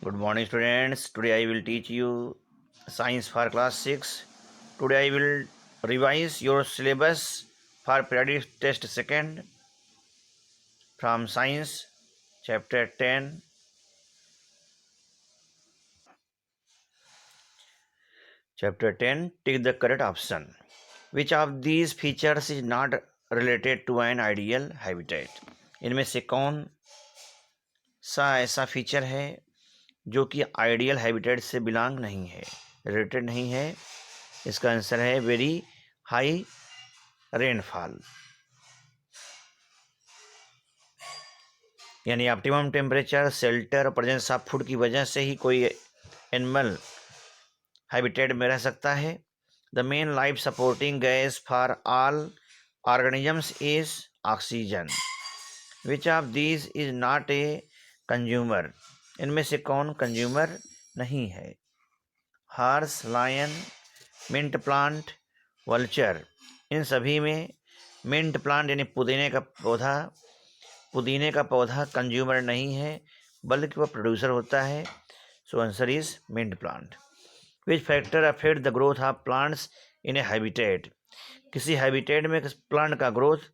Good morning, students. Today I will teach you science for class 6. Today I will revise your syllabus for periodic test second from science chapter 10. Chapter 10, take the correct option. Which of these features is not related to an ideal habitat? इनमें से कौन सा ऐसा feature है जो कि ideal habitat से belong नहीं है, रिलेटेड नहीं है? इसका आंसर है वेरी हाई रेनफॉल, यानी optimum temperature, shelter, presence of food की वजह से ही कोई एनिमल हैबिटेट में रह सकता है। The main life supporting gas for all organisms is oxygen. Which of these is not a consumer? इनमें से कौन कंज्यूमर नहीं है? Horse, lion, mint plant, vulture. इन सभी में मिंट प्लांट यानी पुदीने का पौधा कंज्यूमर नहीं है, बल्कि वह प्रोड्यूसर होता है। So answer is mint plant. Which factor affect the growth of plants in a habitat? किसी हैबिटेट में प्लांट का ग्रोथ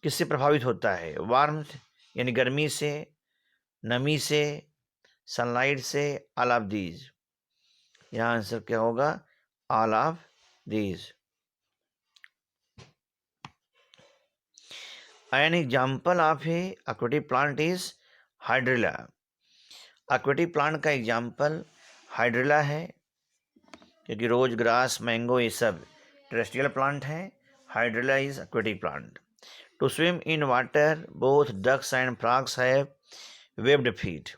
किससे प्रभावित होता है? वार्मथ यानी गर्मी से, नमी से, सनलाइट से, ऑल ऑफ दीज। यहाँ आंसर क्या होगा? All of these. An example of a aquatic plant is hydrilla. Aquatic plant का एग्जाम्पल हाइड्रिला है, क्योंकि रोज, ग्रास, मैंगो ये सब टेरेस्ट्रियल प्लांट हैं। Hydrilla is aquatic plant. To swim in water both ducks and frogs have webbed feet.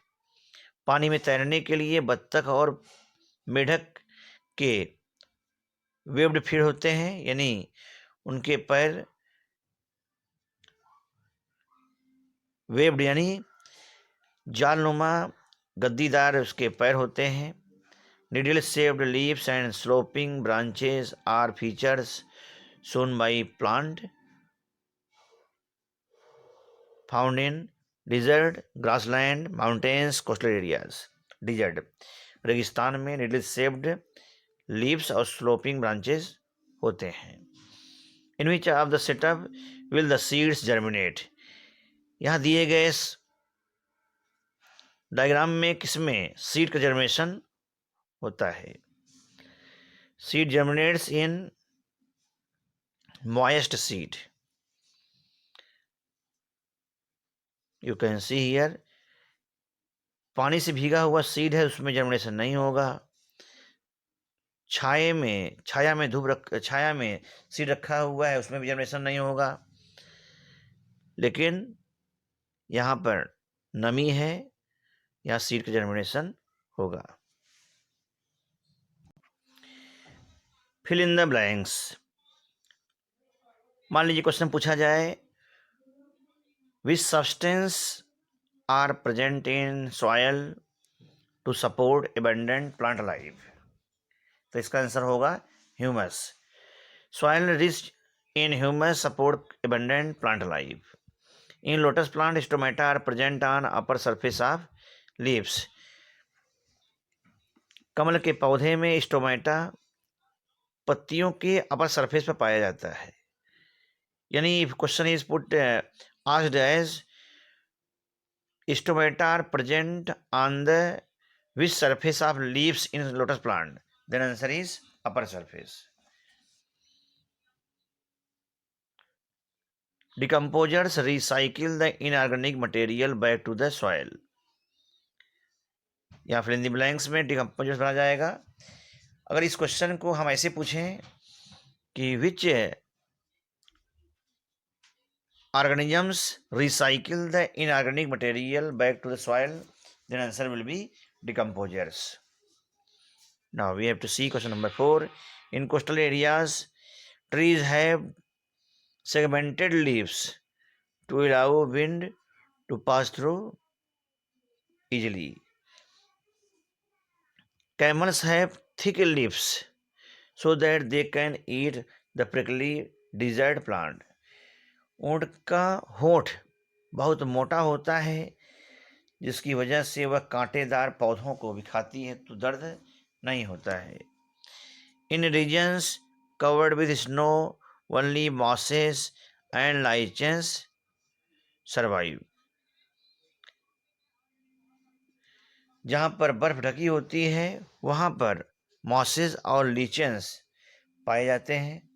पानी में तैरने के लिए बत्तख और मेढक के वेब्ड फीट होते हैं, यानी उनके पैर वेब्ड यानी जालनुमा गद्दीदार उसके पैर होते हैं। Needle shaped leaves and sloping branches are features shown by plant found in desert, grassland, mountains, coastal areas. Desert रेगिस्तान में निडल शेप्ड लीव्स और स्लोपिंग ब्रांचेस होते हैं। In which of the setup will the seeds germinate? यहाँ दिए गए diagram में किसमें सीड का जर्मिनेशन होता है? Seed germinates in moist seed. You can see here, पानी से भीगा हुआ सीड है, उसमें जर्मिनेशन नहीं होगा। छाया में सीड रखा हुआ है, उसमें भी जर्मिनेशन नहीं होगा। लेकिन यहाँ पर नमी है, यहाँ सीड का जर्मिनेशन होगा। Fill in the blanks. मान लीजिए क्वेश्चन पूछा जाए, which substance are present in soil to support abundant plant life? तो इसका आंसर होगा humus. Soil rich in humus support abundant plant life. In lotus plant stomata are present on upper surface of leaves. कमल के पौधे में stomata पत्तियों के upper surface पर पाया जाता है। यानी question is put asked as stomata are present on the which surface of leaves in lotus plant, then answer is upper surface. Decomposers recycle the inorganic material back to the soil. या फिर इन the blanks में decomposers बना जाएगा। अगर इस question को हम ऐसे पूछें कि which organisms recycle the inorganic material back to the soil, then answer will be decomposers. Now we have to see question number 4. In coastal areas trees have segmented leaves to allow wind to pass through easily. Camels have thick leaves so that they can eat the prickly desert plant. ऊँट का होंठ बहुत मोटा होता है जिसकी वजह से वह कांटेदार पौधों को भी खाती है, तो दर्द नहीं होता है। In regions covered with snow only mosses and lichens survive. जहाँ पर बर्फ ढकी होती है वहाँ पर मॉसेस और लीचेंस पाए जाते हैं,